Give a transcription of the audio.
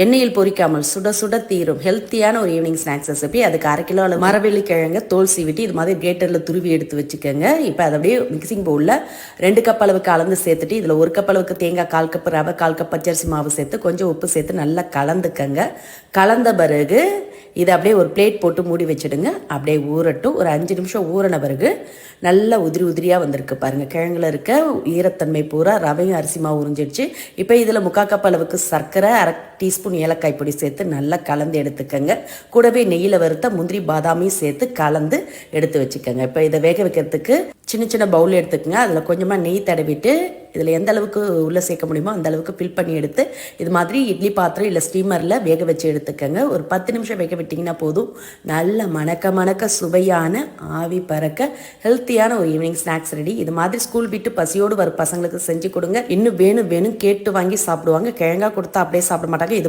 எண்ணெயில் பொரிக்காமல் சுட சுட தீரும் ஹெல்த்தியான ஒரு ஈவினிங் ஸ்நாக்ஸ் ரெசிபி. அதுக்கு 1/2 கிலோ அளவு மரவள்ளி கிழங்க தோல் சீவிட்டு இது மாதிரி கிரேட்டரில் துருவி எடுத்து வச்சுக்கோங்க. இப்போ அதை அப்படியே மிக்சிங் பவுலில் 2 கப் அளவுக்கு அளந்து சேர்த்துட்டு இதில் 1 கப் அளவுக்கு தேங்காய், 1/4 கப் ரவை, 1/4 கப் பச்சரிசி மாவு சேர்த்து கொஞ்சம் உப்பு சேர்த்து நல்லா கலந்துக்கங்க. கலந்த பிறகு இதை அப்படியே ஒரு பிளேட் போட்டு மூடி வச்சுடுங்க. அப்படியே ஊறட்டும். ஒரு 5 நிமிஷம் ஊறின பிறகு நல்லா உதிரியாக வந்திருக்கு பாருங்கள். கிழங்குல இருக்க ஈரத்தன்மை பூரா ரவையும் அரிசி மாவு உறிஞ்சிடுச்சு. இப்போ இதில் 3/4 கப் அளவுக்கு சர்க்கரை, 1/2 டீஸ்பூன் ஏலக்காய் பொடி சேர்த்து நல்லா கலந்து எடுத்துக்கங்க. கூடவே நெய்யில் வறுத்த முந்திரி, பாதாமையும் சேர்த்து கலந்து எடுத்து வச்சுக்கோங்க. இப்போ இதை வேக வைக்கிறதுக்கு சின்ன சின்ன பவுல் எடுத்துக்கோங்க. அதில் கொஞ்சமாக நெய் தடவிட்டு இதில் எந்த அளவுக்கு உள்ளே சேர்க்க முடியுமோ அந்த அளவுக்கு ஃபில் பண்ணி எடுத்து இது மாதிரி இட்லி பாத்திரம் இல்லை ஸ்டீமரில் வேக வச்சு எடுத்துக்கோங்க. ஒரு 10 நிமிஷம் வேக விட்டிங்கன்னா போதும். நல்ல மணக்க சுவையான ஆவி பறக்க ஹெல்த்தியான ஒரு ஈவினிங் ஸ்நாக்ஸ் ரெடி. இது மாதிரி ஸ்கூல் விட்டு பசியோடு வர பசங்களுக்கு செஞ்சு கொடுங்க. இன்னும் வேணும் கேட்டு வாங்கி சாப்பிடுவாங்க. கிழங்கா கொடுத்தா அப்படியே சாப்பிட மாட்டாங்க. இது